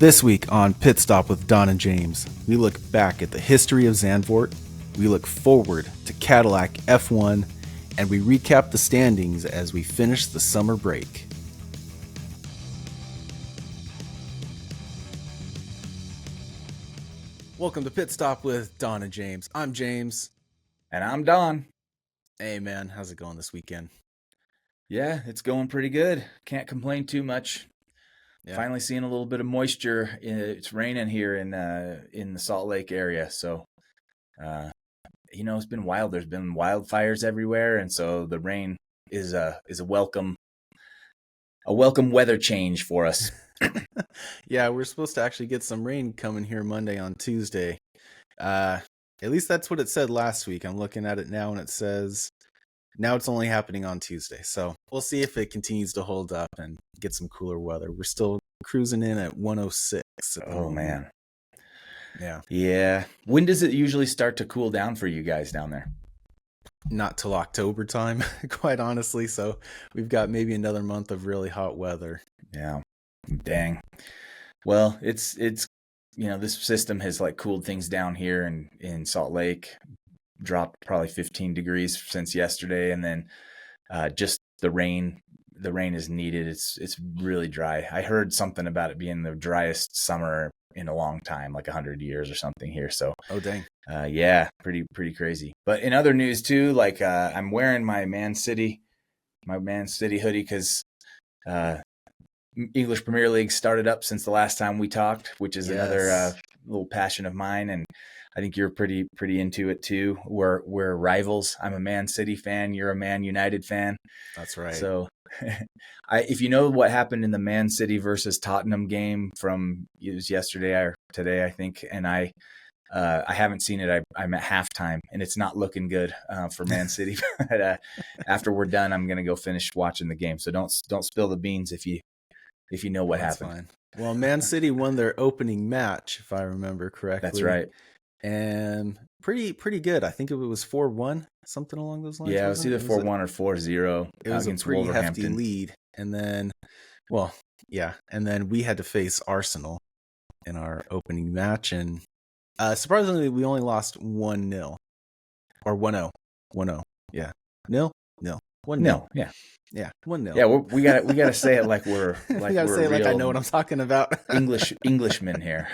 This week on Pit Stop with Don and James, we look back at the history of Zandvoort, we look forward to Cadillac F1, and we recap the standings as we finish the summer break. Welcome to Pit Stop with Don and James. I'm James. And I'm Don. Hey man, how's it going this weekend? Yeah, it's going pretty good. Can't complain too much. Yeah. Finally seeing a little bit of moisture. It's raining here in the Salt Lake area, so it's been wild. There's been wildfires everywhere, and so the rain is a welcome weather change for us. Yeah, we're supposed to actually get some rain coming here Monday on Tuesday. At least that's what it said last week. I'm looking at it now, and it says now it's only happening on Tuesday. So we'll see if it continues to hold up and get some cooler weather. We're still cruising in at 106. Oh, man. Yeah. Yeah. When does it usually start to cool down for you guys down there? Not till October time, quite honestly. So we've got maybe another month of really hot weather. Yeah. Dang. Well, it's this system has like cooled things down here in Salt Lake, dropped probably 15 degrees since yesterday, and then just the rain is needed. It's really dry. I heard something about it being the driest summer in a long time, like 100 years or something here. So oh dang. Yeah, pretty crazy. But in other news too, like I'm wearing my Man City hoodie because English Premier League started up since the last time we talked, which is another little passion of mine, and I think you're pretty into it too. We're rivals. I'm a Man City fan. You're a Man United fan. That's right. So, if you know what happened in the Man City versus Tottenham game it was yesterday or today, I think, and I haven't seen it. I'm at halftime, and it's not looking good for Man City. But after we're done, I'm gonna go finish watching the game. So don't spill the beans if you know what happened. Fine. Well, Man City won their opening match, if I remember correctly. That's right. And pretty good. I think it was 4-1, something along those lines. Yeah, it was either 4-1 or 4-0. It was a pretty hefty lead. And then, and then we had to face Arsenal in our opening match. And surprisingly, we only lost 1-0. Or 1-0. 1-0. Yeah. 0-0. 1-0. Yeah. Yeah, 1-0. Yeah, we gotta say it like we're like gotta say it like I know what I'm talking about. Englishmen here.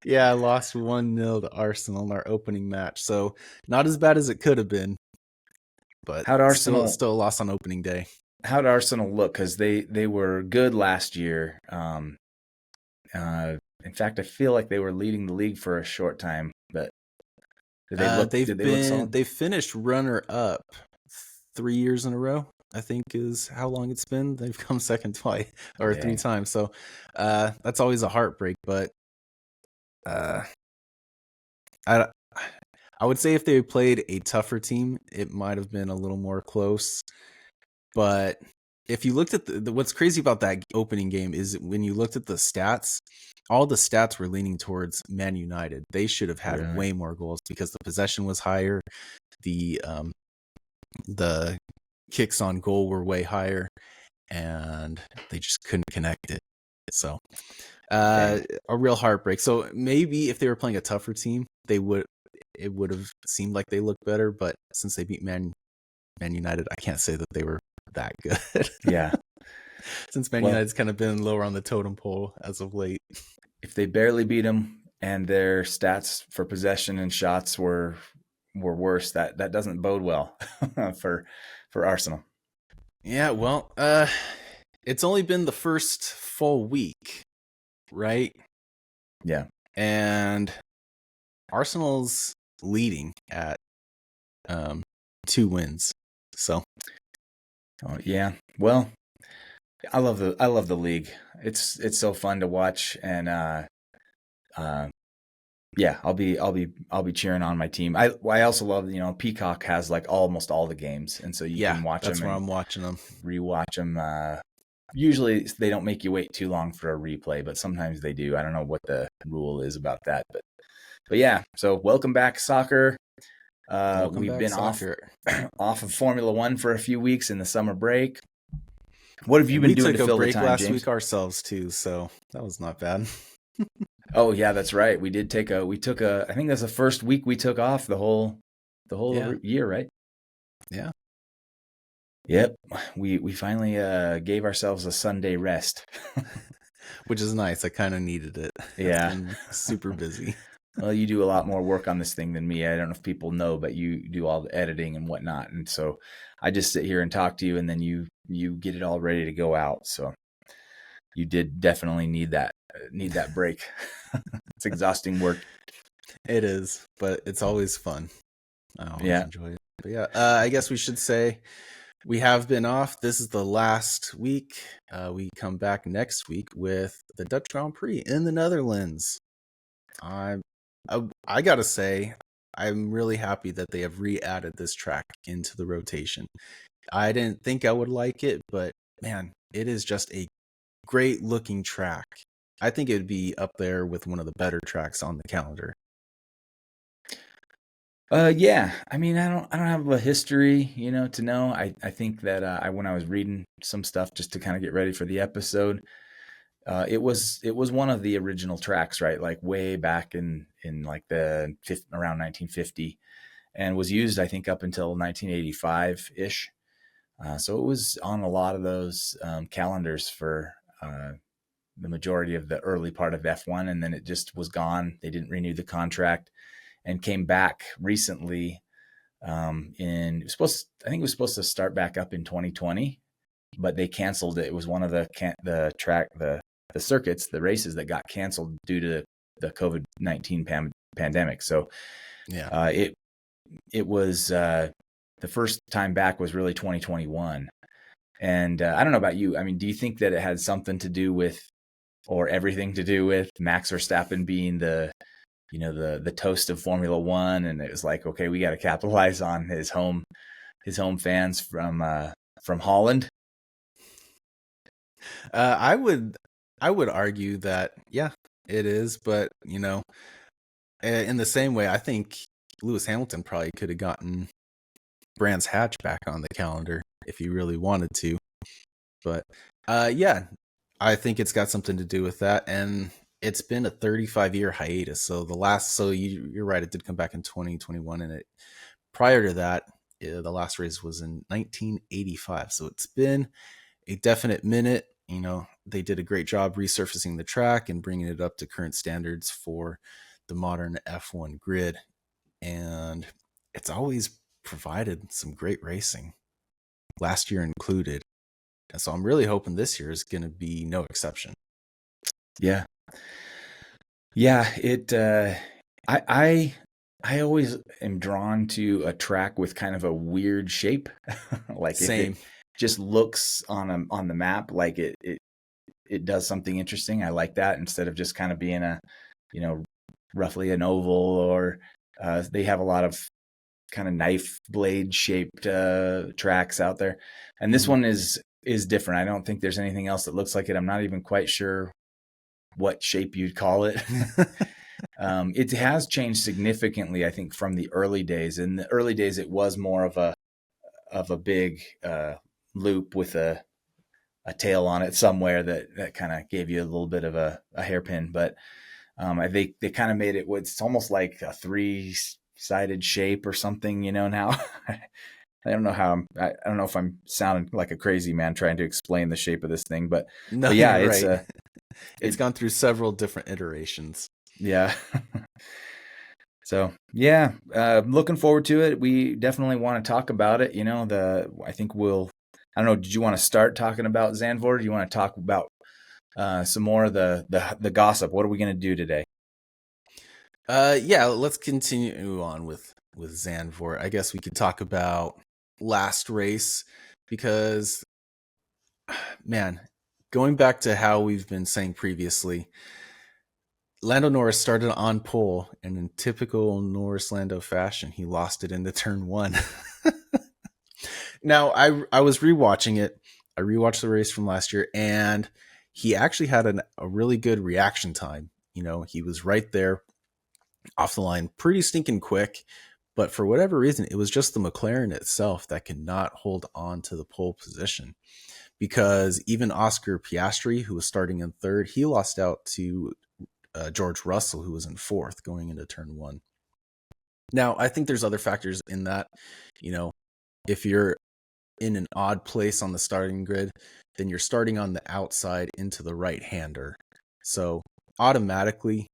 Yeah, I lost 1-0 to Arsenal in our opening match, so not as bad as it could have been. But how'd Arsenal still lost on opening day? How'd Arsenal look? Because they were good last year. In fact, I feel like they were leading the league for a short time. But did they look solid? They finished runner up 3 years in a row, I think is how long it's been. They've come second twice or 3 times. So that's always a heartbreak. But I would say if they played a tougher team, it might have been a little more close. But if you looked at what's crazy about that opening game is when you looked at the stats, all the stats were leaning towards Man United. They should have had way more goals because the possession was higher. The kicks on goal were way higher, and they just couldn't connect it. So a real heartbreak. So maybe if they were playing a tougher team, it would have seemed like they looked better. But since they beat Man United, I can't say that they were that good. Yeah. Since Man United's kind of been lower on the totem pole as of late. If they barely beat them and their stats for possession and shots were worse, that doesn't bode well for Arsenal. Yeah, well, it's only been the first full week, right? Yeah. And Arsenal's leading at 2 wins. So yeah. Well, I love the league. It's so fun to watch, and yeah, I'll be cheering on my team. I also love, Peacock has like almost all the games, and so you can watch them. That's where I'm watching them. Rewatch them. Usually they don't make you wait too long for a replay, but sometimes they do. I don't know what the rule is about that, but yeah. So welcome back, soccer. We've been off of Formula One for a few weeks in the summer break. What have you been doing to fill the time, James? We took a break last week ourselves too, so that was not bad. Oh yeah, that's right. We took a I think that's the first week we took off Yeah, year, right? yeah, Yep. We finally gave ourselves a Sunday rest. which is nice. I kind of needed it. It's Yeah. been super busy. Well, you do a lot more work on this thing than me. I don't know if people know, but you do all the editing and whatnot. And so I just sit here and talk to you, and then you get it all ready to go out. So you did definitely need that break. It's exhausting work. It is, but it's always fun. I always Yeah. enjoy it. But yeah, I guess we should say we have been off. This is the last week. We come back next week with the Dutch Grand Prix in the Netherlands. I gotta say, I'm really happy that they have re-added this track into the rotation. I didn't think I would like it, but man, it is just a great looking track. I think it would be up there with one of the better tracks on the calendar. Yeah. I mean, I don't have a history, to know. I think that when I was reading some stuff just to kind of get ready for the episode, it was one of the original tracks, right? Like way back in like around 1950, and was used, I think, up until 1985 ish. So it was on a lot of those calendars for the majority of the early part of F1, and then it just was gone. They didn't renew the contract and came back recently. I think it was supposed to start back up in 2020, but they canceled it. It was one of the circuits, the races that got canceled due to the COVID-19 pandemic. So Yeah. it was the first time back was really 2021. And I don't know about you. I mean, do you think that it had something to do with, or everything to do with, Max Verstappen being the toast of Formula One, and it was like, okay, we got to capitalize on his home fans from Holland? I would argue that yeah, it is, but in the same way, I think Lewis Hamilton probably could have gotten Brands Hatch back on the calendar if he really wanted to. But yeah, I think it's got something to do with that, and it's been a 35-year hiatus. So you're right, it did come back in 2021, and it prior to that, the last race was in 1985. So it's been a definite minute. They did a great job resurfacing the track and bringing it up to current standards for the modern F1 grid. And it's always provided some great racing, last year included. And so I'm really hoping this year is going to be no exception. Yeah. Yeah, I always am drawn to a track with kind of a weird shape. Like if it Same. just looks on the map like it does something interesting. I like that, instead of just kind of being you know, roughly an oval, or they have a lot of kind of knife blade shaped tracks out there. And this Mhm. one is different. I don't think there's anything else that looks like it. I'm not even quite sure what shape you'd call it. It has changed significantly, I think, from the early days. In the early days, it was more of a big loop with a tail on it somewhere that kind of gave you a little bit of a hairpin. But I think they kind of made it, it's almost like a three-sided shape or something, now. I don't know I don't know if I'm sounding like a crazy man trying to explain the shape of this thing, No, but yeah, you're right. It's it gone through several different iterations. yeah. So yeah, looking forward to it. We definitely want to talk about it. I think I don't know. Did you want to start talking about Zandvoort, or do you want to talk about some more of the gossip? What are we going to do today? Yeah, let's continue on with Zandvoort. I guess we could talk about last race because man, going back to how we've been saying previously, Lando Norris started on pole, and in typical Norris Lando fashion, he lost it into turn one. Now, I was rewatching it. I rewatched the race from last year, and he actually had a really good reaction time. He was right there off the line, pretty stinking quick. But for whatever reason, it was just the McLaren itself that could not hold on to the pole position, because even Oscar Piastri, who was starting in third, he lost out to George Russell, who was in fourth going into turn one. Now, I think there's other factors in that. If you're in an odd place on the starting grid, then you're starting on the outside into the right-hander. So automatically,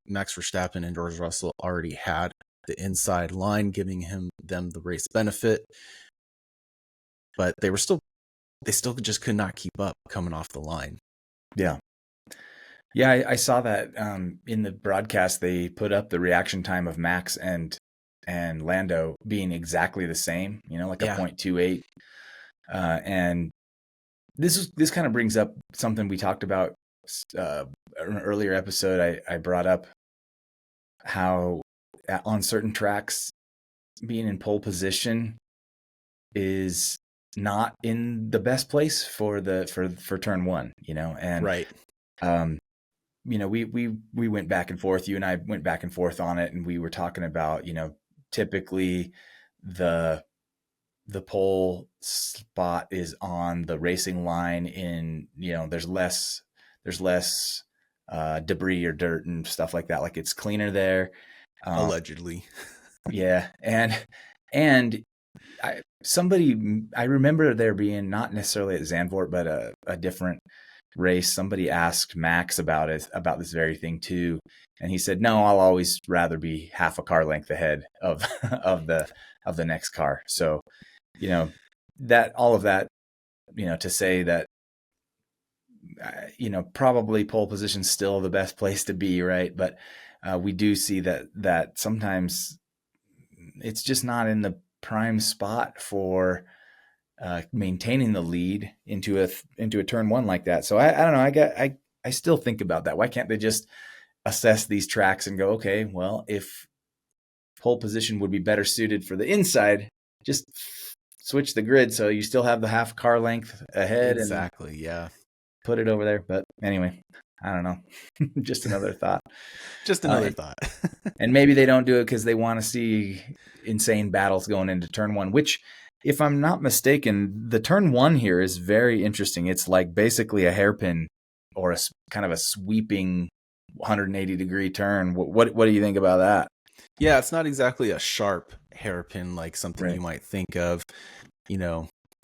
Max Verstappen and George Russell already had the inside line, giving them the race benefit. But they still just could not keep up coming off the line. Yeah. Yeah, I saw that in the broadcast. They put up the reaction time of Max and Lando being exactly the same, like a 0.28. And this kind of brings up something we talked about in an earlier episode. I brought up how on certain tracks, being in pole position is not in the best place for turn one, and right. We went back and forth. You and I went back and forth on it, and we were talking about, typically the pole spot is on the racing line in, there's less debris or dirt and stuff like that. Like it's cleaner there. Allegedly. Yeah. And I remember there being, not necessarily at Zandvoort, but a different race, somebody asked Max about this very thing too, and he said, no, I'll always rather be half a car length ahead of of the next car. So that all of that, to say that probably pole position's still the best place to be, right? But we do see that sometimes it's just not in the prime spot for maintaining the lead into a turn one like that. So I don't know. I still think about that. Why can't they just assess these tracks and go, okay, well, if pole position would be better suited for the inside, just switch the grid so you still have the half car length ahead. Exactly. Yeah. Put it over there. But anyway, I don't know. Just another thought. Just another thought. And maybe they don't do it because they want to see insane battles going into turn one, which, if I'm not mistaken, the turn one here is very interesting. It's like basically a hairpin or a kind of a sweeping 180-degree turn. What do you think about that? Yeah, it's not exactly a sharp hairpin like something you might think of,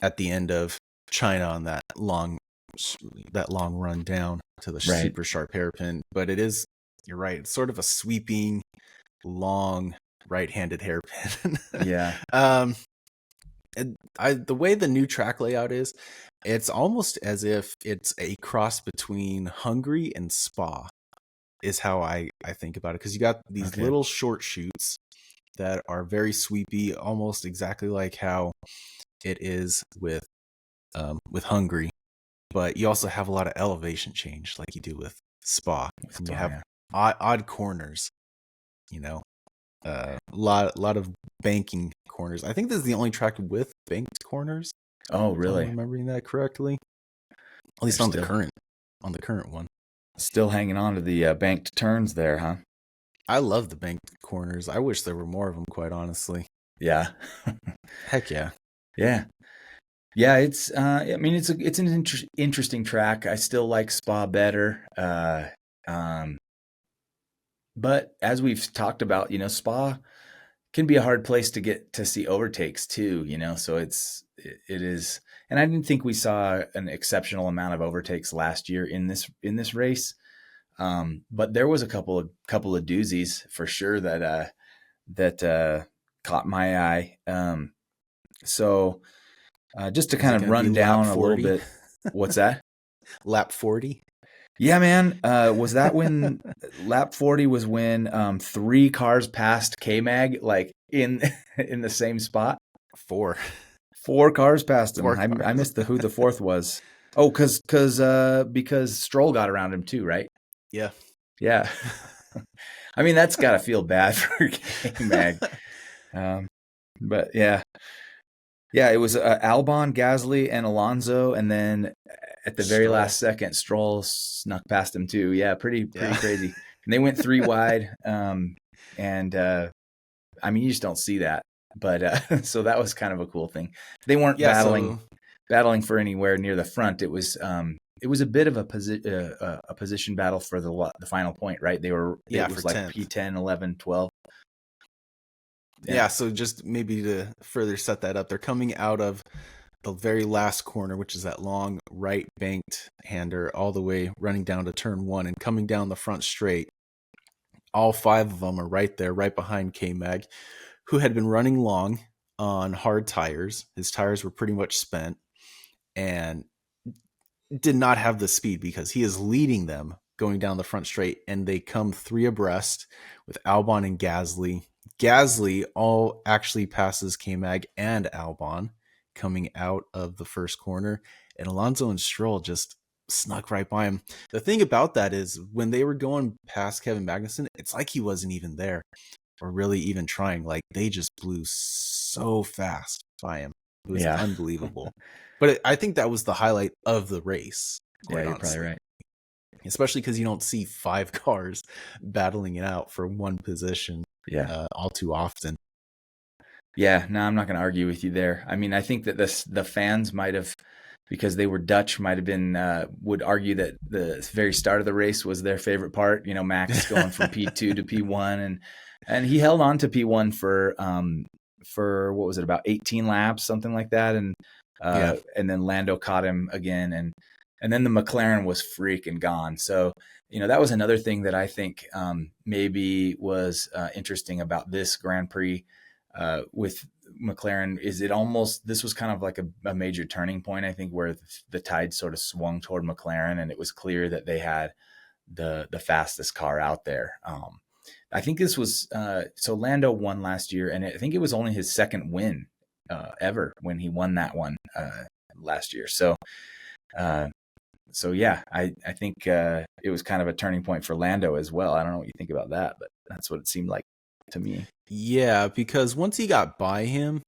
at the end of China on that long run down to the super sharp hairpin. But it is, you're right, it's sort of a sweeping, long, right-handed hairpin. Yeah. The way the new track layout is, it's almost as if it's a cross between Hungary and Spa, is how I think about it. Because you got these little short chutes that are very sweepy, almost exactly like how it is with Hungary. But you also have a lot of elevation change like you do with Spa. And you have odd corners, a lot of banking corners. I think this is the only track with banked corners. Oh, really? If I'm remembering that correctly. At least on the current one. Still hanging on to the banked turns there, huh? I love the banked corners. I wish there were more of them, quite honestly. Yeah. Heck yeah. Yeah. Yeah, it's it's an interesting track. I still like Spa better. But as we've talked about, Spa can be a hard place to get to see overtakes too, so it is, and I didn't think we saw an exceptional amount of overtakes last year in this race. But there was a couple of doozies for sure that caught my eye. So just to kind of run down a little bit. What's that? Lap 40? Yeah, man. Was that when lap 40 was when 3 cars passed K-Mag, like in the same spot? 4 cars passed him. I missed who the fourth was. Oh, because Stroll got around him too, right? Yeah. Yeah. I mean, that's got to feel bad for K-Mag. But yeah. Yeah, it was Albon, Gasly, and Alonso, and then at the very last second, Stroll snuck past him too. Yeah, pretty crazy. And they went 3 wide, and I mean, you just don't see that. But so that was kind of a cool thing. They weren't battling for anywhere near the front. It was it was a bit of a position battle for the final point, right? Yeah, It for was like 10th. P10, 11, 12. Yeah, so just maybe to further set that up, they're coming out of the very last corner, which is that long right banked hander, all the way running down to turn 1 and coming down the front straight. All 5 of them are right there, right behind K-Mag, who had been running long on hard tires. His tires were pretty much spent and did not have the speed because he is leading them going down the front straight, and they come 3 abreast with Albon and Gasly. Gasly all actually passes K-Mag and Albon coming out of the first corner, and Alonso and Stroll just snuck right by him. The thing about that is when they were going past Kevin Magnussen, it's like he wasn't even there or really even trying. Like they just blew so fast by him. It was Yeah. unbelievable. But I think that was the highlight of the race, Yeah, quite you're probably honestly. right. Especially because you don't see 5 cars battling it out for one position Yeah. all too often. Yeah, no, I'm not going to argue with you there. I mean, I think that the fans might have, because they were Dutch, might have been would argue that the very start of the race was their favorite part. You know, Max going from P2 to P1, and he held on to P1 for what was it, about 18 laps, something like that, and Yeah. then Lando caught him again, and then the McLaren was freaking gone. So you know that was another thing that I think maybe was interesting about this Grand Prix. With McLaren, this was kind of like a major turning point, I think, where the tide sort of swung toward McLaren, and it was clear that they had the fastest car out there. I think this was so Lando won last year, and I think it was only his second win ever when he won that one last year. So yeah, I think it was kind of a turning point for Lando as well. I don't know what you think about that, but that's what it seemed like to me. Yeah, because once he got by him,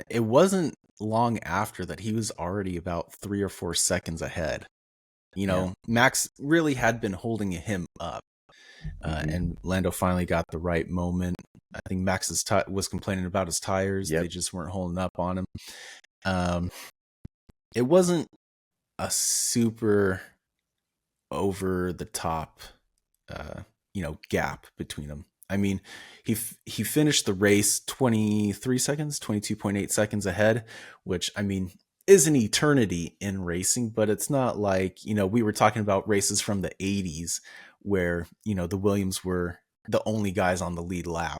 it wasn't long after that he was already about 3 or 4 seconds ahead. You know, Yeah. Max really had been holding him up. And Lando finally got the right moment. I think Max was complaining about his tires. Yep. They just weren't holding up on him. It wasn't a super over the top, gap between them. I mean, he finished the race 23 seconds, 22.8 seconds ahead, which I mean is an eternity in racing, but it's not like, we were talking about races from the 80s where, the Williams were the only guys on the lead lap.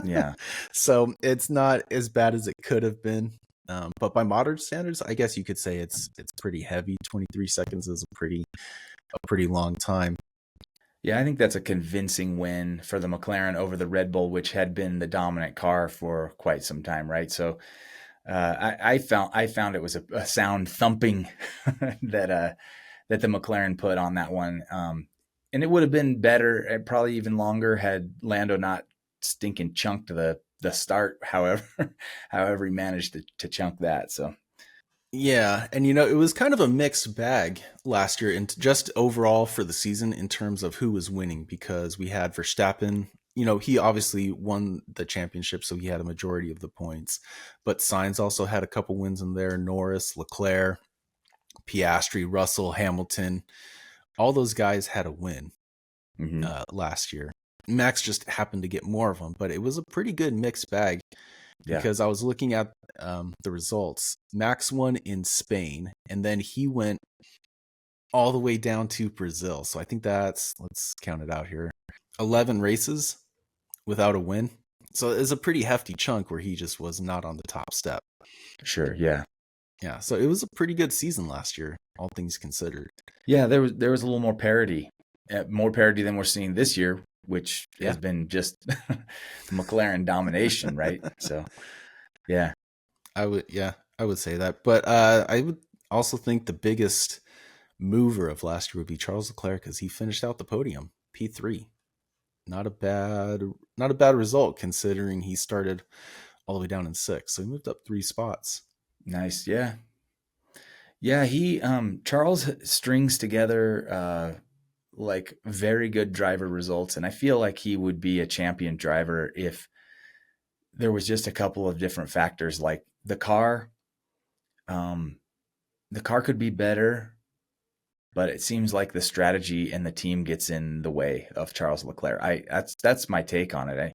Yeah. So it's not as bad as it could have been. But by modern standards, I guess you could say it's pretty heavy. 23 seconds is a pretty long time. Yeah, I think that's a convincing win for the McLaren over the Red Bull, which had been the dominant car for quite some time, right? So I found it was a sound thumping that the McLaren put on that one, and it would have been better, probably even longer, had Lando not stinking chunked the start. However, however he managed to chunk that. So Yeah, and it was kind of a mixed bag last year, and just overall for the season in terms of who was winning, because we had Verstappen. He obviously won the championship, so he had a majority of the points. But Sainz also had a couple wins in there. Norris, Leclerc, Piastri, Russell, Hamilton, all those guys had a win last year. Max just happened to get more of them, but it was a pretty good mixed bag. Because I was looking at the results. Max won in Spain, and then he went all the way down to Brazil. So I think let's count it out here, 11 races without a win. So it's a pretty hefty chunk where he just was not on the top step. sure, yeah. Yeah, so it was a pretty good season last year, all things considered. Yeah, there was a little more parity than we're seeing this year, which has been just McLaren domination, right? So, yeah, I would say that. But I would also think the biggest mover of last year would be Charles Leclerc, because he finished out the podium, P3. Not a bad result considering he started all the way down in 6th. So he moved up 3 spots. nice, yeah, yeah. He Charles strings together like very good driver results, and I feel like he would be a champion driver if there was just a couple of different factors, like the car. The car could be better. but it seems like the strategy and the team gets in the way of Charles Leclerc. That's my take on it.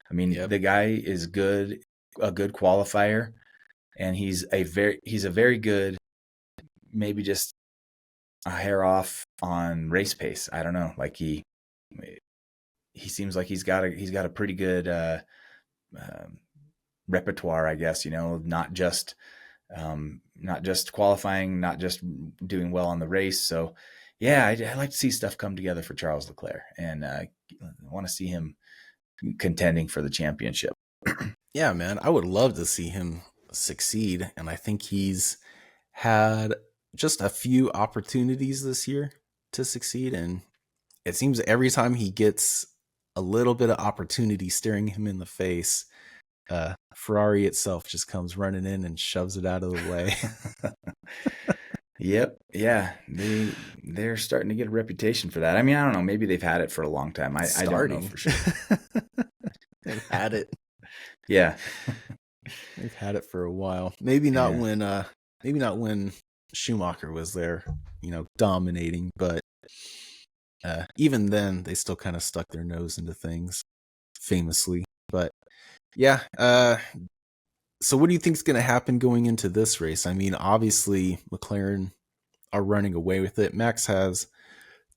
I mean, Yep. the guy is good, a good qualifier, and he's a very good, maybe just a hair off on race pace. I don't know. Like he seems like he's got a pretty good um, repertoire, I guess. Not just qualifying, not just doing well on the race. So, yeah, I like to see stuff come together for Charles Leclerc, and I want to see him contending for the championship. Yeah, man, I would love to see him succeed, and I think he's had just a few opportunities this year to succeed, and it seems every time he gets a little bit of opportunity staring him in the face, Ferrari itself just comes running in and shoves it out of the way. Yep, yeah, they're starting to get a reputation for that. I mean, I don't know, maybe they've had it for a long time. I don't know Starting. for sure. They've had it. Yeah, They've had it for a while. yeah. Maybe not when Schumacher was there, dominating, but even then they still kind of stuck their nose into things famously. But yeah, so what do you think is going to happen going into this race? I mean, obviously McLaren are running away with it. Max has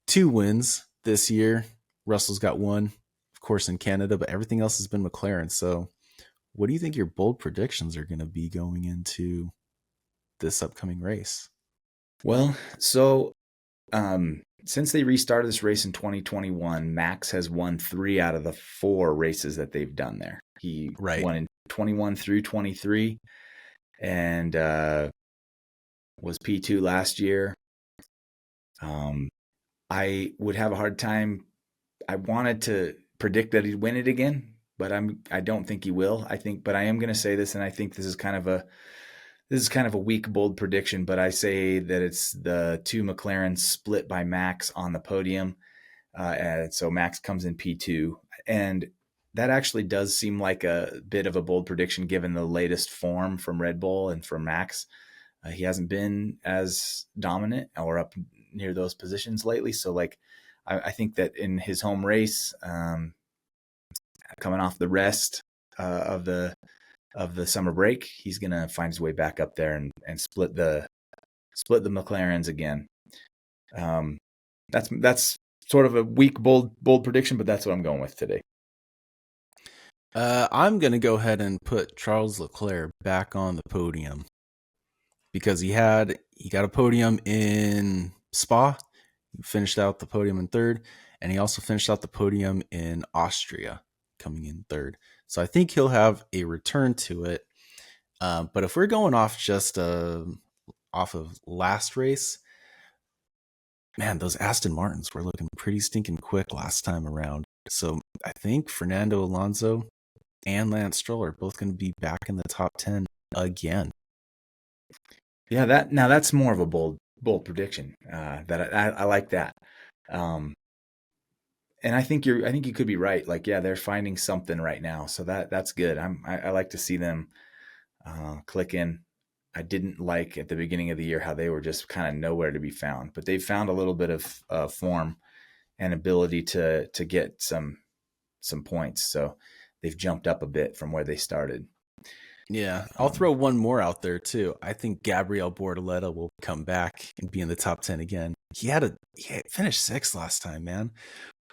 2 wins this year. Russell's got 1, of course, in Canada, but everything else has been McLaren. So what do you think your bold predictions are going to be going into this upcoming race? Well, since they restarted this race in 2021, Max has won 3 out of the 4 races that they've done there. He Right. won in 21 through 23 and was P2 last year. I would have a hard time. I wanted to predict that he'd win it again, but I don't think he will. But I am going to say this, and I think this is kind of a weak, bold prediction, but I say that it's the 2 McLarens split by Max on the podium. And so Max comes in P2. And that actually does seem like a bit of a bold prediction given the latest form from Red Bull and from Max. He hasn't been as dominant or up near those positions lately. So, I think that in his home race, coming off the rest of the summer break, he's gonna find his way back up there and split the McLarens again. That's sort of a weak, bold prediction, but that's what I'm going with today. I'm going to go ahead and put Charles Leclerc back on the podium because he got a podium in Spa, he finished out the podium in 3rd, and he also finished out the podium in Austria, coming in 3rd. So I think he'll have a return to it. But if we're going off just off of last race, man, those Aston Martins were looking pretty stinking quick last time around. So I think Fernando Alonso and Lance Stroll are both going to be back in the top 10 again. Yeah, that's more of a bold prediction. That I like that. And I think you could be right. Like, yeah, they're finding something right now, so that's good. I like to see them click in. I didn't like at the beginning of the year how they were just kind of nowhere to be found, but they've found a little bit of form and ability to get some points. So they've jumped up a bit from where they started. Yeah, I'll throw one more out there too. I think Gabriel Bortoleto will come back and be in the top 10 again. He finished 6th last time, man.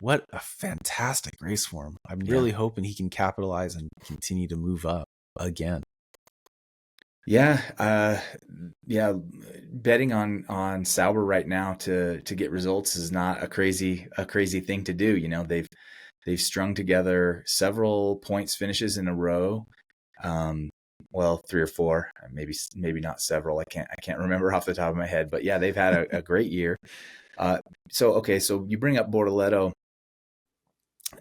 What a fantastic race for him. I'm really hoping he can capitalize and continue to move up again. Yeah, betting on Sauber right now to get results is not a crazy thing to do. They've strung together several points finishes in a row. Well, 3 or 4, maybe not several. I can't remember off the top of my head, but yeah, they've had a great year. So you bring up Bortoleto,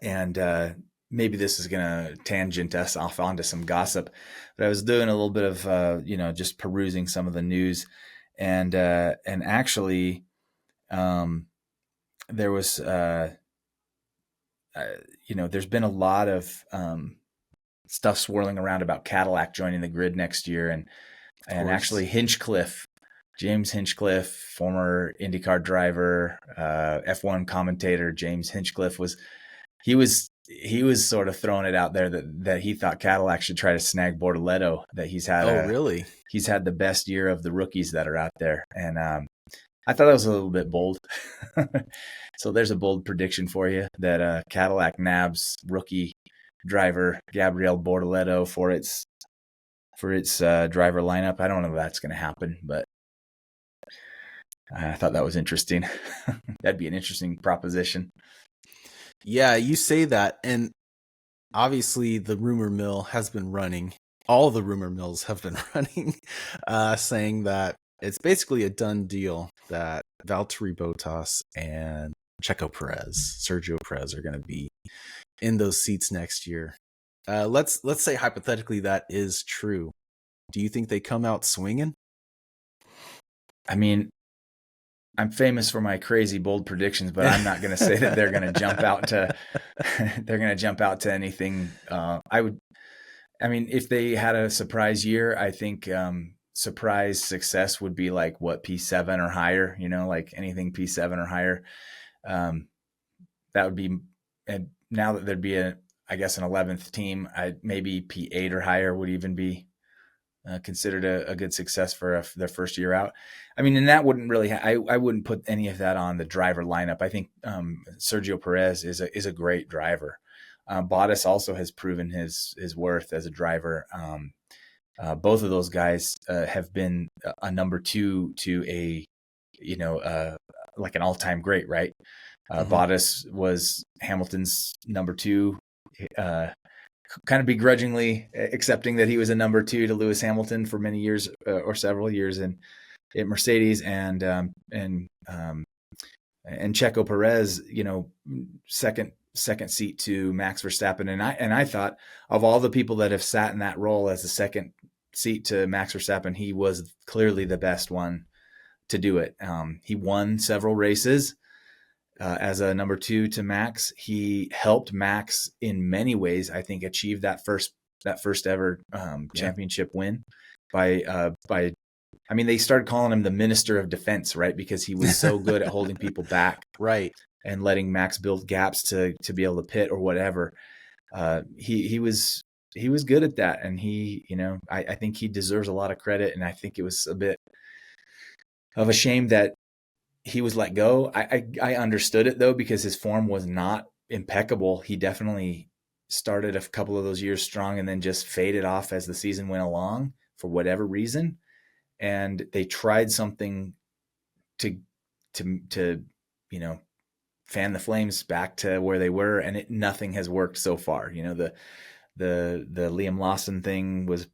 and maybe this is going to tangent us off onto some gossip, but I was doing a little bit of just perusing some of the news, and actually, there was there's been a lot of stuff swirling around about Cadillac joining the grid next year, and actually Hinchcliffe James Hinchcliffe, former IndyCar driver, F1 commentator. James Hinchcliffe he was sort of throwing it out there that he thought Cadillac should try to snag Bortoleto. That Oh, really? he's had the best year of the rookies that are out there, and I thought that was a little bit bold. So there's a bold prediction for you that Cadillac nabs rookie driver Gabriel Bortoleto for its driver lineup. I don't know if that's going to happen, but I thought that was interesting. That'd be an interesting proposition. Yeah, you say that, and obviously the rumor mill has been running. All the rumor mills have been running, saying that it's basically a done deal that Valtteri Bottas and Sergio Perez are going to be in those seats next year. Let's say hypothetically that is true. Do you think they come out swinging? I mean, I'm famous for my crazy bold predictions, but I'm not going to say that they're going to jump out to they're going to jump out to anything. I mean, if they had a surprise year, I think surprise success would be like what, P7 or higher. Like anything P7 or higher. That would be, and now that there'd be I guess an 11th team, maybe P8 or higher would even be considered a good success for their first year out. I mean, and that wouldn't really, I wouldn't put any of that on the driver lineup. I think Sergio Perez is a great driver. Bottas also has proven his worth as a driver. Both of those guys have been a number two to like an all-time great, right? Bottas was Hamilton's number two, kind of begrudgingly accepting that he was a number two to Lewis Hamilton for many years or several years in Mercedes, and Checo Perez, second seat to Max Verstappen. And I thought of all the people that have sat in that role as the second seat to Max Verstappen, he was clearly the best one to do it. He won several races as a number two to Max. He helped Max in many ways, I think, achieve that first ever championship win by I mean, they started calling him the Minister of Defense, right? Because he was so good at holding people back, right, and letting Max build gaps to be able to pit or whatever. He was good at that, and I think he deserves a lot of credit. And I think it was a bit of a shame that he was let go. I understood it though, because his form was not impeccable. He definitely started a couple of those years strong and then just faded off as the season went along for whatever reason. And they tried something to fan the flames back to where they were, and nothing has worked so far. The Liam Lawson thing was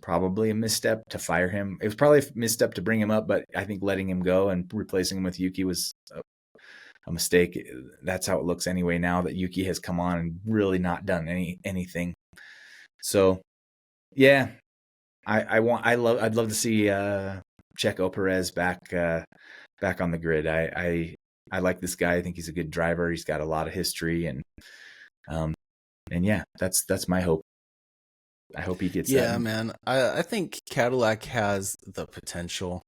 probably a misstep to fire him. It was probably a misstep to bring him up, but I think letting him go and replacing him with Yuki was a mistake. That's how it looks anyway now that Yuki has come on and really not done anything. So yeah, I'd love to see Checo Perez back on the grid. I like this guy. I think he's a good driver. He's got a lot of history, and yeah, that's my hope. I hope he gets that. Yeah, man. I think Cadillac has the potential,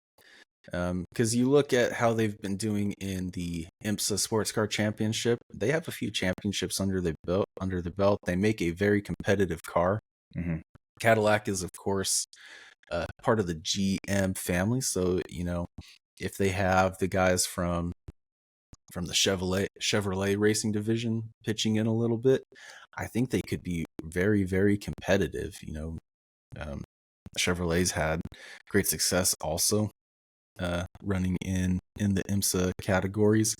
because you look at how they've been doing in the IMSA Sports Car Championship. They have a few championships under the belt. They make a very competitive car. Mm-hmm. Cadillac is, of course, part of the GM family. So, if they have the guys from the Chevrolet racing division pitching in a little bit, I think they could be very, very competitive. Chevrolet's had great success also running in the IMSA categories.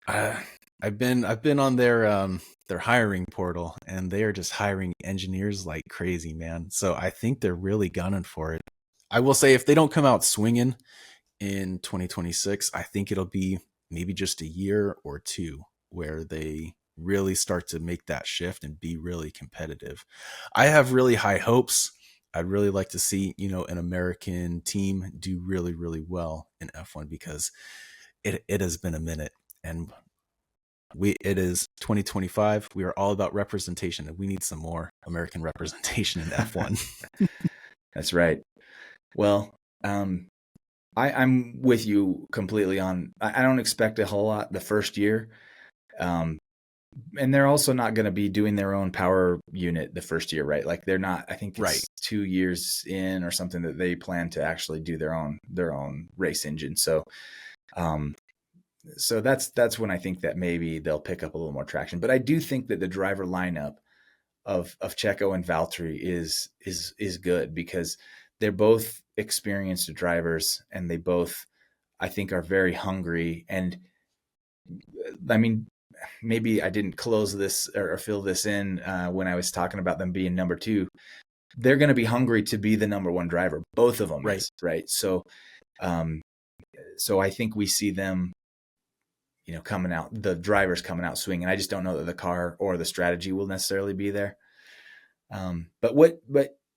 I've been on their hiring portal, and they are just hiring engineers like crazy, man. So I think they're really gunning for it. I will say, if they don't come out swinging in 2026, I think it'll be maybe just a year or two where they really start to make that shift and be really competitive. I have really high hopes. I'd really like to see, an American team do really, really well in F1, because it has been a minute, and it is 2025. We are all about representation, and we need some more American representation in F1. That's right. Well, I'm with you completely on. I don't expect a whole lot the first year. Um, and they're also not going to be doing their own power unit the first year, right? Like they're not. I think Right. it's 2 years in or something that they plan to actually do their own race engine. Um, so that's when I think that maybe they'll pick up a little more traction. But I do think that the driver lineup of Checo and Valtteri is good because they're both experienced drivers and they both I think are very hungry. And I mean, maybe I didn't close this or fill this in when I was talking about them being number two. They're going to be hungry to be the number one driver. Both of them Right. is right. Um, so I think we see them, coming out, the drivers coming out swinging. I just don't know that the car or the strategy will necessarily be there. But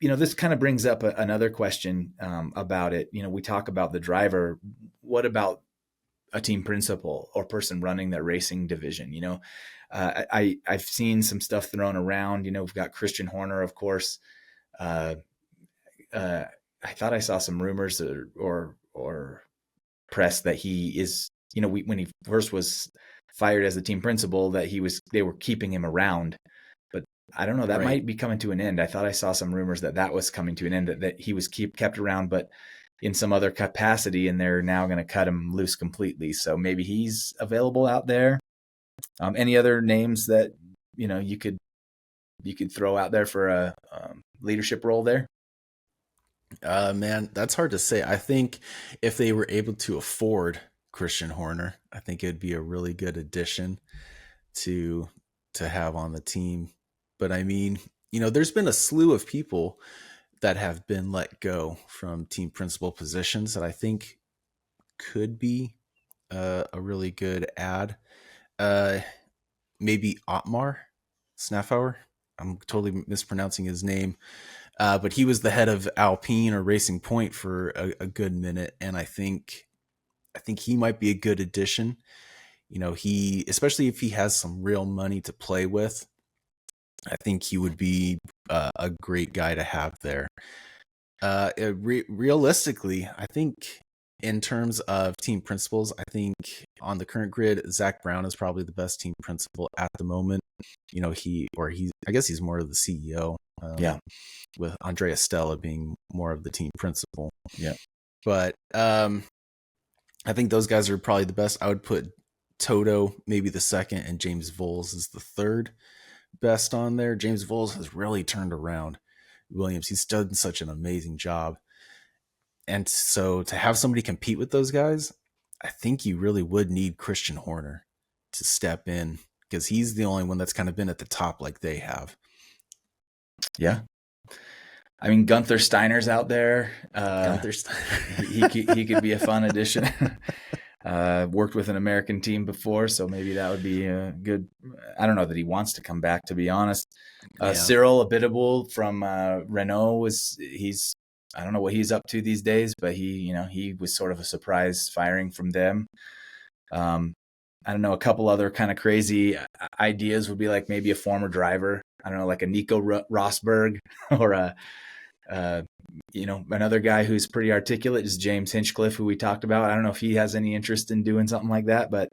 this kind of brings up another question about it. We talk about the driver. What about a team principal or person running that racing division? I've seen some stuff thrown around. We've got Christian Horner, of course. Uh, I thought I saw some rumors or press that he is. When he first was fired as the team principal, that they were keeping him around. But I don't know. That Right. might be coming to an end. I thought I saw some rumors that was coming to an end. That he was kept around, but in some other capacity, and they're now going to cut him loose completely. So maybe he's available out there. Any other names that you could throw out there for a leadership role there? Man, that's hard to say. I think if they were able to afford Christian Horner, I think it'd be a really good addition to have on the team. But I mean, there's been a slew of people that have been let go from team principal positions that I think could be a really good ad. Uh, Maybe Otmar Snaffauer. I'm totally mispronouncing his name. But he was the head of Alpine or Racing Point for a good minute, and I think he might be a good addition. He, especially if he has some real money to play with, I think he would be a great guy to have there. Realistically, I think in terms of team principals, I think on the current grid, Zach Brown is probably the best team principal at the moment. I guess he's more of the CEO. Yeah. With Andrea Stella being more of the team principal. Yeah. But I think those guys are probably the best. I would put Toto maybe the second, and James Voles is the third best on there. James Voles has really turned around Williams. He's done such an amazing job. And so to have somebody compete with those guys, I think you really would need Christian Horner to step in because he's the only one that's kind of been at the top like they have. Yeah. I mean, Gunther Steiner's out there. Gunther Steiner. he could be a fun addition. Worked with an American team before, so maybe that would be a good. I don't know that he wants to come back, to be honest. Yeah. Cyril Abiteboul from Renault I don't know what he's up to these days, but he was sort of a surprise firing from them. I don't know. A couple other kind of crazy ideas would be like maybe a former driver. I don't know, like a Nico Rosberg or another guy who's pretty articulate is James Hinchcliffe, who we talked about. I don't know if he has any interest in doing something like that, but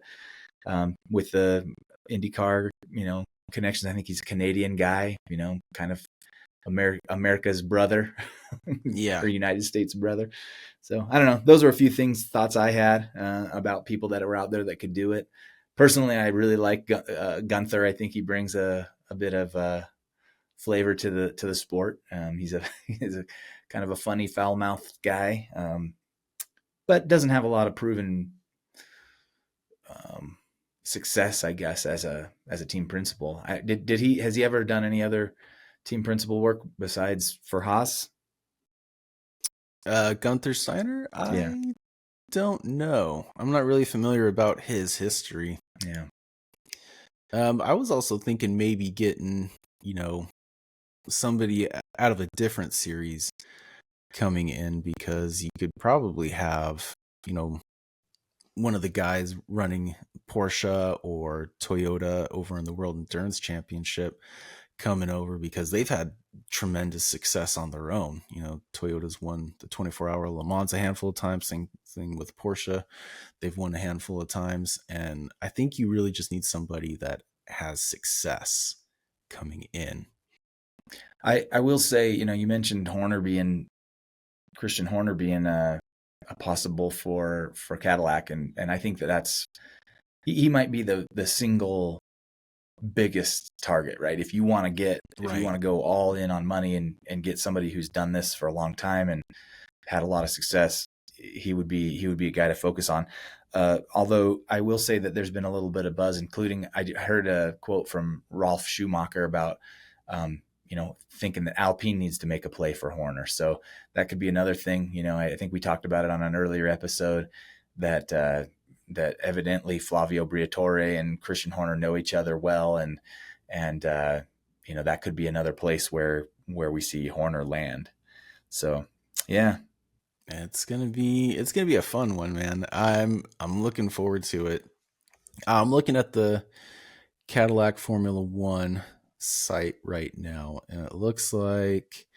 with the IndyCar, connections, I think he's a Canadian guy, kind of America's brother, Yeah, or United States brother. So I don't know. Those are a few thoughts I had about people that were out there that could do it. Personally, I really like Gunther. I think he brings a bit of flavor to the sport. He's a kind of a funny, foul-mouthed guy, but doesn't have a lot of proven success, I guess, as a team principal. Has he ever done any other team principal work besides for Haas? Gunther Steiner? Yeah. I don't know. I'm not really familiar about his history. Yeah. I was also thinking maybe getting, somebody out of a different series coming in because you could probably have, one of the guys running Porsche or Toyota over in the World Endurance Championship coming over because they've had tremendous success on their own. Toyota's won the 24-hour Le Mans a handful of times. Same thing with Porsche. They've won a handful of times. And I think you really just need somebody that has success coming in. I will say, you mentioned Christian Horner being a possible for Cadillac, and I think that's he might be the single biggest target, right? If you want to go all in on money and get somebody who's done this for a long time and had a lot of success, he would be a guy to focus on. Although I will say that there's been a little bit of buzz, including I heard a quote from Ralf Schumacher about thinking that Alpine needs to make a play for Horner. So that could be another thing. I think we talked about it on an earlier episode that evidently Flavio Briatore and Christian Horner know each other well, and that could be another place where we see Horner land. So yeah, it's gonna be a fun one, man. I'm looking forward to it. I'm looking at the Cadillac Formula One site right now, and it looks like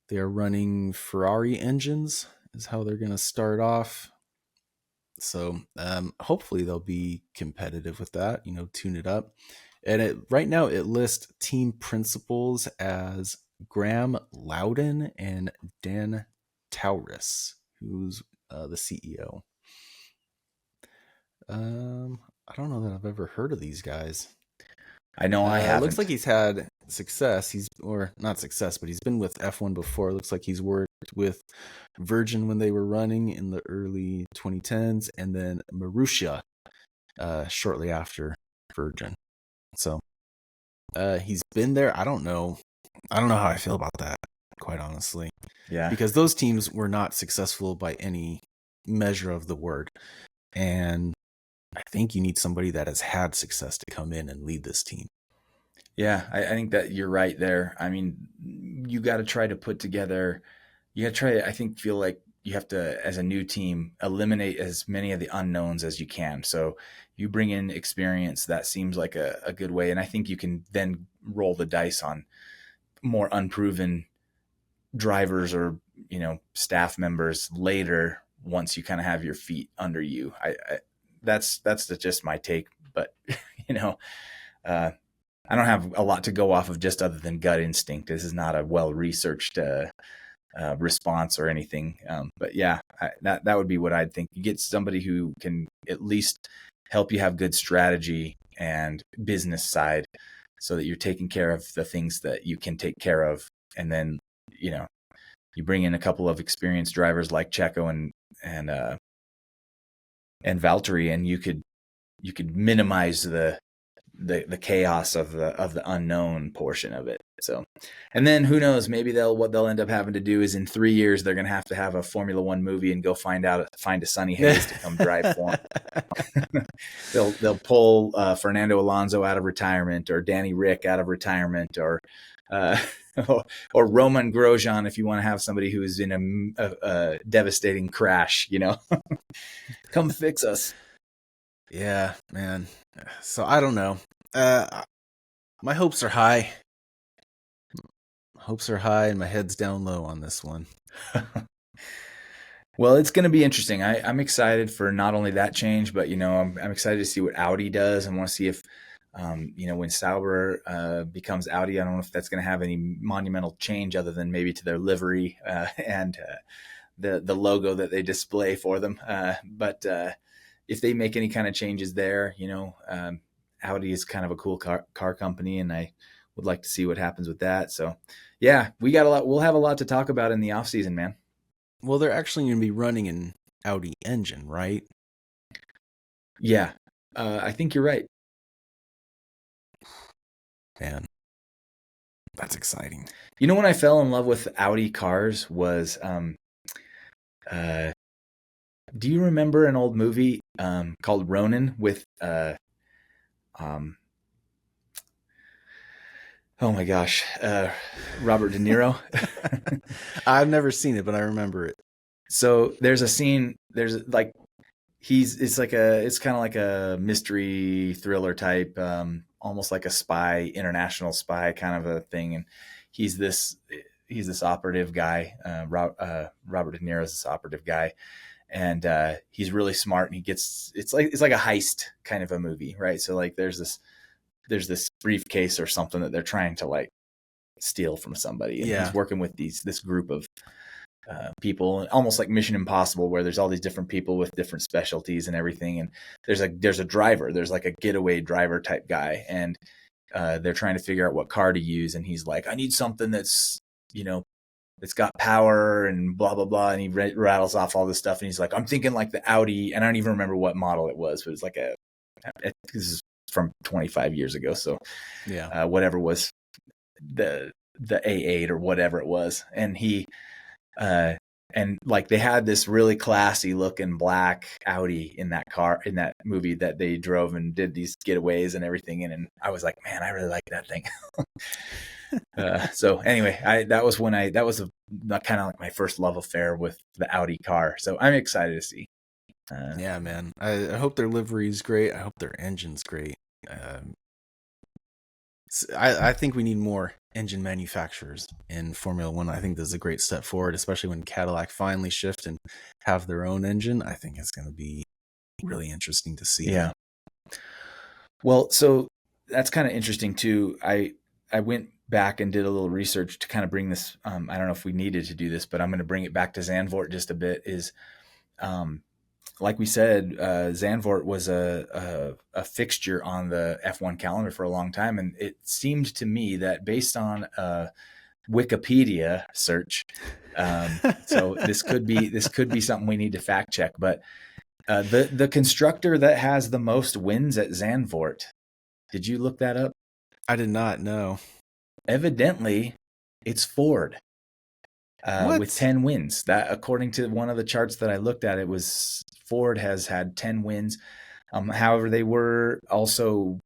they're running Ferrari engines is how they're gonna start off. So hopefully they'll be competitive with that, tune it up. And right now it lists team principals as Graham Loudon and Dan Taurus, who's the CEO. I don't know that I've ever heard of these guys. I know I haven't. Looks like he's had success. Or not success, but he's been with F1 before. Looks like he's worked with Virgin when they were running in the early 2010s, and then Marussia shortly after Virgin. So he's been there. I don't know how I feel about that, quite honestly. Yeah. Because those teams were not successful by any measure of the word. And I think you need somebody that has had success to come in and lead this team. Yeah, I think that you're right there. I mean, you got to try to put together, I think, feel like you have to, as a new team, eliminate as many of the unknowns as you can. So you bring in experience, that seems like a good way. And I think you can then roll the dice on more unproven drivers or, staff members later once you kind of have your feet under you. That's just my take, but I don't have a lot to go off of just other than gut instinct. This is not a well-researched response or anything. But yeah, that would be what I'd think. You get somebody who can at least help you have good strategy and business side so that you're taking care of the things that you can take care of. And then, you bring in a couple of experienced drivers like Checo and Valtteri, and you could minimize the chaos of the unknown portion of it. So, and then who knows, maybe what they'll end up having to do is in 3 years, they're going to have a Formula One movie and go find a Sonny Hayes to come drive for them. They'll pull Fernando Alonso out of retirement, or Danny Rick out of retirement, or Roman Grosjean, if you want to have somebody who is in a devastating crash, come fix us. Yeah, man. So I don't know. My hopes are high. And my head's down low on this one. Well, it's going to be interesting. I'm excited for not only that change, but I'm excited to see what Audi does. I want to see if when Sauber becomes Audi, I don't know if that's going to have any monumental change other than maybe to their livery and the logo that they display for them. But if they make any kind of changes there, Audi is kind of a cool car company, and I would like to see what happens with that. So yeah, we'll have a lot to talk about in the off season, man. Well, they're actually going to be running an Audi engine, right? Yeah. I think you're right. Man, that's exciting. When I fell in love with Audi cars was, do you remember an old movie called Ronin with oh my gosh, Robert De Niro? I've never seen it, but I remember it. So there's a scene, it's kind of like a mystery thriller type, almost like a spy, international spy kind of a thing. And he's this he's this operative guy. Robert De Niro's this operative guy, and he's really smart. And it's like a heist kind of a movie, right? So like there's this briefcase or something that they're trying to like steal from somebody, and Yeah. he's working with this group of people, almost like Mission Impossible, where there's all these different people with different specialties and everything. And there's a driver, there's like a getaway driver type guy, and they're trying to figure out what car to use. And he's like, I need something that's, it's got power and blah blah blah. And he rattles off all this stuff. And he's like, I'm thinking like the Audi, and I don't even remember what model it was, but it's like this is from 25 years ago. So Yeah. whatever was the A8 or whatever it was, and he. And like they had this really classy looking black Audi in that car in that movie that they drove and did these getaways and everything in. And I was like, man, I really like that thing. So anyway, that was kind of like my first love affair with the Audi car. So I'm excited to see. Yeah, man. I hope their livery is great. I hope their engine's great. I think we need more engine manufacturers in Formula One. I think this is a great step forward, especially when Cadillac finally shift and have their own engine. I think it's going to be really interesting to see. Yeah. Well, so that's kind of interesting too. I went back and did a little research to kind of bring this. I don't know if we needed to do this, but I'm going to bring it back to Zandvoort just a bit. Like we said, Zandvoort was a fixture on the F1 calendar for a long time, and it seemed to me that based on a Wikipedia search, so this could be something we need to fact check. But the constructor that has the most wins at Zandvoort, did you look that up? I did not know. Evidently, it's Ford. With 10 wins. That, according to one of the charts that I looked at, it was Ford has had 10 wins. However, they were also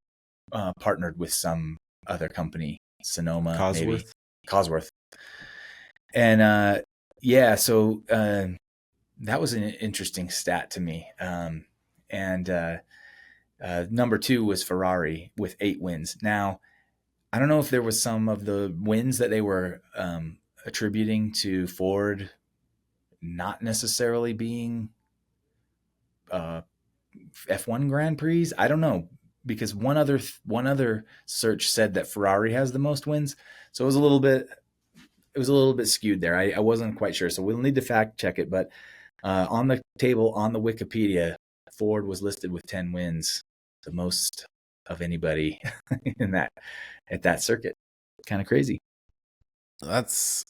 partnered with some other company, Sonoma, Cosworth. maybe Cosworth. And so that was an interesting stat to me. And number 2 was Ferrari with 8 wins. Now, I don't know if there was some of the wins that they were attributing to Ford not necessarily being F1 Grand Prix. I don't know, because one other search said that Ferrari has the most wins, so it was a little bit skewed there. I wasn't quite sure, so we'll need to fact check it. But on the table on the Wikipedia, Ford was listed with 10 wins, the most of anybody at that circuit. Kind of crazy. That's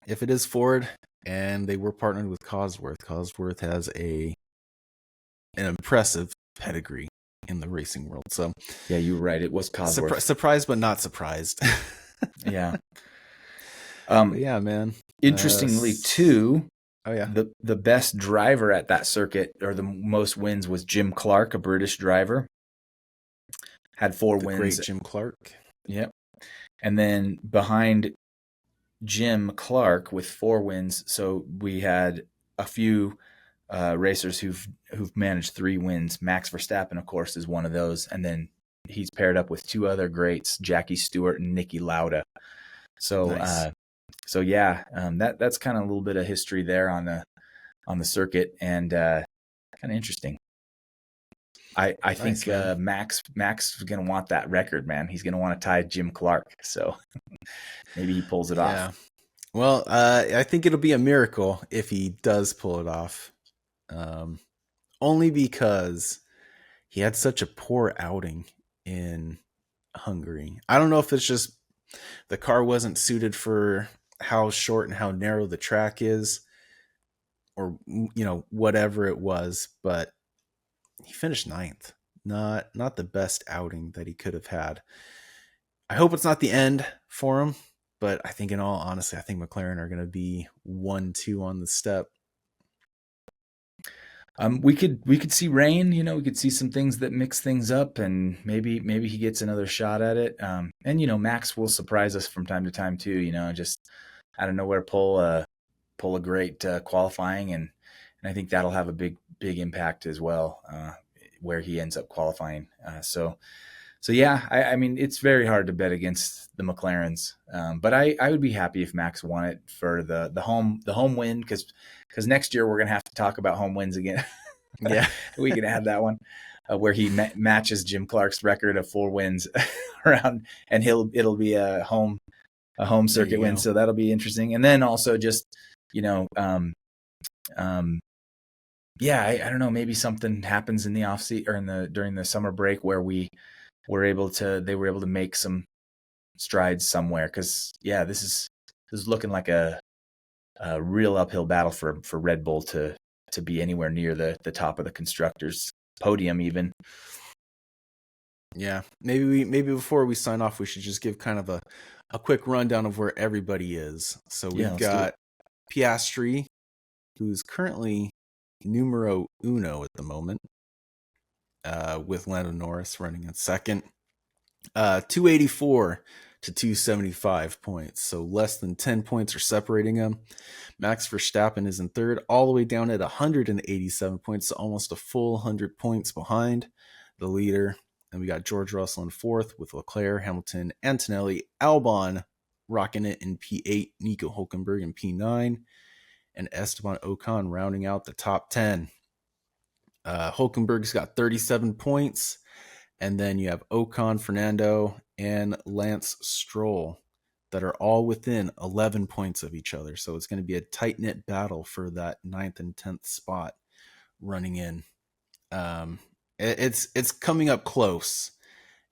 if it is Ford and they were partnered with Cosworth has an impressive pedigree in the racing world. So yeah, you were right. It was Cosworth. Surprised but not surprised. Yeah. Yeah, man. Interestingly, too. Oh yeah. The best driver at that circuit, or the most wins, was Jim Clark, a British driver. Had 4 wins. Great Jim Clark. Yep. And then behind Jim Clark with 4 wins, so we had a few racers who've managed 3 wins. Max Verstappen, of course, is one of those, and then he's paired up with 2 other greats, Jackie Stewart and Niki Lauda. So, nice. That's kind of a little bit of history there on the circuit, and kind of interesting. I think Max is going to want that record, man. He's going to want to tie Jim Clark, so maybe he pulls it off. Well, I think it'll be a miracle if he does pull it off, only because he had such a poor outing in Hungary. I don't know if it's just the car wasn't suited for how short and how narrow the track is, or whatever it was, but he finished 9th. Not the best outing that he could have had. I hope it's not the end for him, but I think in all honesty, I think McLaren are going to be 1-2 on the step. We could see rain, we could see some things that mix things up, and maybe he gets another shot at it. And Max will surprise us from time to time too, just out of nowhere pull a pull a great qualifying, and I think that'll have a big impact as well, where he ends up qualifying. So yeah, I mean, it's very hard to bet against the McLarens, but I would be happy if Max won it for the home win, because next year we're gonna have to talk about home wins again. Yeah. We can add that one, where he matches Jim Clark's record of 4 wins around, and it'll be a home circuit win, so that'll be interesting. And then also just, you know, yeah, I don't know, maybe something happens in the offseason or during the summer break where they were able to make some strides somewhere, because yeah, this is looking like a real uphill battle for Red Bull to be anywhere near the top of the constructors podium even. Yeah, maybe before we sign off, we should just give kind of a quick rundown of where everybody is. So we've got Piastri, who's currently numero uno at the moment, with Lando Norris running in second. 284 to 275 points, so less than 10 points are separating them. Max Verstappen is in third, all the way down at 187 points, so almost a full 100 points behind the leader. And we got George Russell in fourth with Leclerc, Hamilton, Antonelli, Albon rocking it in P8, Nico Hulkenberg in P9, and Esteban Ocon rounding out the top 10. Hulkenberg's got 37 points, and then you have Ocon, Fernando, and Lance Stroll that are all within 11 points of each other. So it's going to be a tight-knit battle for that 9th and 10th spot running in. It's coming up close.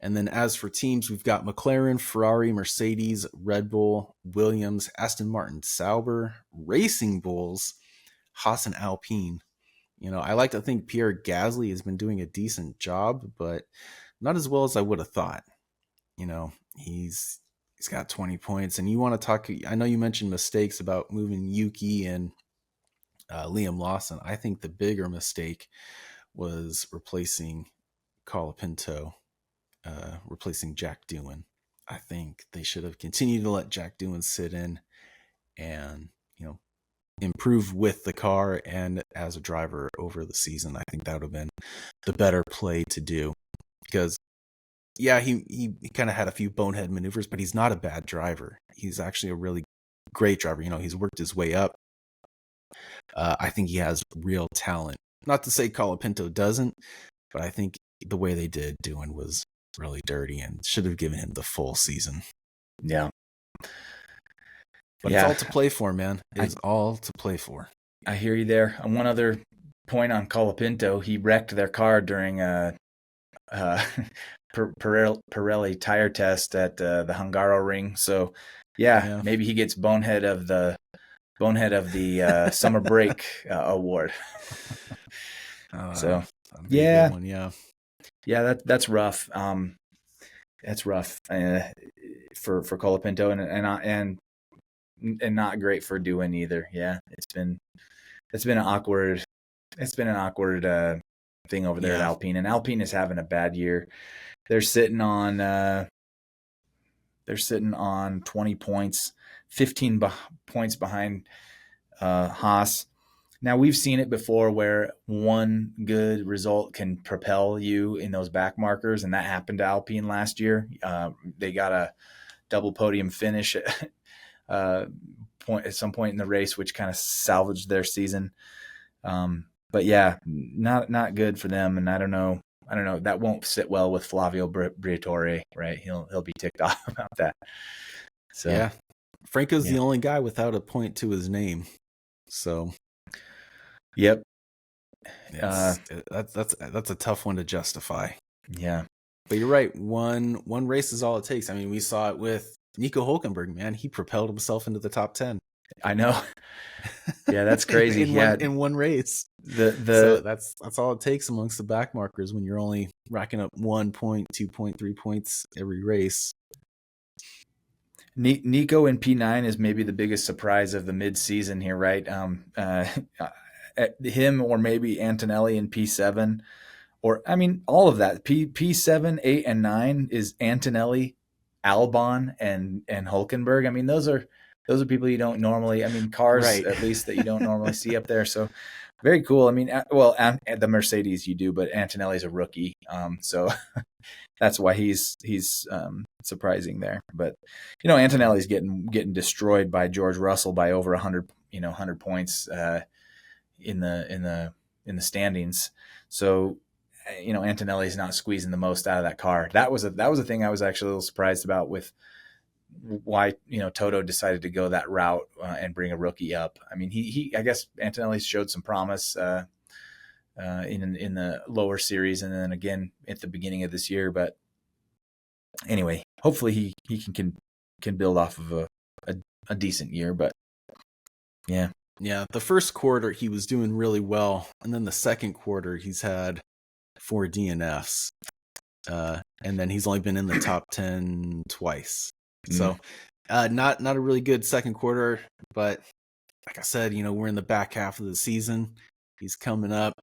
And then as for teams, we've got McLaren, Ferrari, Mercedes, Red Bull, Williams, Aston Martin, Sauber, Racing Bulls, Haas, and Alpine. You know, I like to think Pierre Gasly has been doing a decent job, but not as well as I would have thought. You know, he's got 20 points, and you want to talk. I know you mentioned mistakes about moving Yuki and Liam Lawson. I think the bigger mistake was replacing Colapinto, replacing Jack Doohan. I think they should have continued to let Jack Doohan sit in and, you know, improve with the car and as a driver over the season. I think that would have been the better play to do, because yeah, he kind of had a few bonehead maneuvers, but he's not a bad driver. He's actually a really great driver. You know, he's worked his way up. I think he has real talent. Not to say Colapinto doesn't, but I think the way they did Doohan was really dirty and should have given him the full season. Yeah. But it's all to play for, man. It's all to play for. I hear you there. And one other point on Colapinto, he wrecked their car during a Pirelli tire test at the Hungaroring. So yeah, maybe he gets bonehead of the summer break award. So yeah, one, yeah, that's rough. That's rough for Colapinto, and not great for Doohan either. Yeah, it's been an awkward thing over there at Alpine, and Alpine is having a bad year. They're sitting on 20 points, 15 points behind Haas. Now, we've seen it before where one good result can propel you in those back markers, and that happened to Alpine last year. They got a double podium finish at some point in the race, which kind of salvaged their season. But yeah, not good for them, and I don't know. That won't sit well with Flavio Briatore, right? He'll be ticked off about that. So yeah, Franco's the only guy without a point to his name. So, yep, that's a tough one to justify. Yeah, but you're right. One race is all it takes. I mean, we saw it with Nico Hulkenberg. Man, he propelled himself into the top 10. I know. Yeah, that's crazy. in one race. So that's all it takes amongst the back markers when you're only racking up 1 point, 2 point, 3 points every race. Nico in P9 is maybe the biggest surprise of the mid-season here, right? Him or maybe Antonelli in P7, or I mean all of that. P7, 8, and 9 is Antonelli, Albon, and Hulkenberg. I mean those are those are people you don't normally. I mean, cars Right. at least that you don't normally see up there. So very cool. I mean, and the Mercedes you do, but Antonelli's a rookie, so that's why he's surprising there. But Antonelli's getting destroyed by George Russell by over 100 points in the standings. So Antonelli's not squeezing the most out of that car. That was a thing I was actually a little surprised about with why Toto decided to go that route and bring a rookie up. I mean, he I guess Antonelli showed some promise in the lower series, and then again at the beginning of this year. But anyway, hopefully he can build off of a decent year. But yeah, the first quarter he was doing really well, and then the second quarter he's had 4 DNFs, and then he's only been in the top 10 twice. So not a really good second quarter, but like I said, we're in the back half of the season. He's coming up,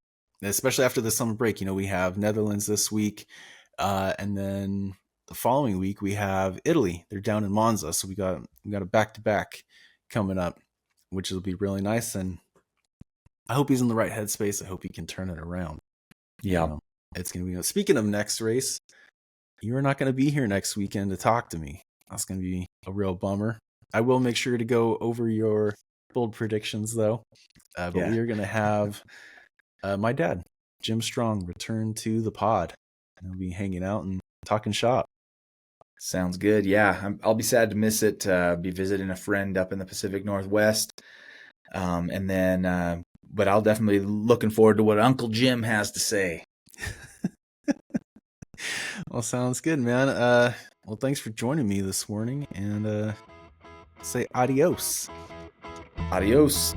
especially after the summer break. We have Netherlands this week, and then the following week we have Italy. They're down in Monza, so we got a back-to-back coming up, which will be really nice. And I hope he's in the right headspace. I hope he can turn it around. Yeah, it's gonna be. Speaking of next race, you're not going to be here next weekend to talk to me. That's going to be a real bummer. I will make sure to go over your bold predictions, though. But we are going to have my dad, Jim Strong, return to the pod. And he'll be hanging out and talking shop. Sounds good. Yeah, I'll be sad to miss it. Be visiting a friend up in the Pacific Northwest. And then, but I'll definitely be looking forward to what Uncle Jim has to say. Well, sounds good, man. Well, thanks for joining me this morning, and say adios. Adios.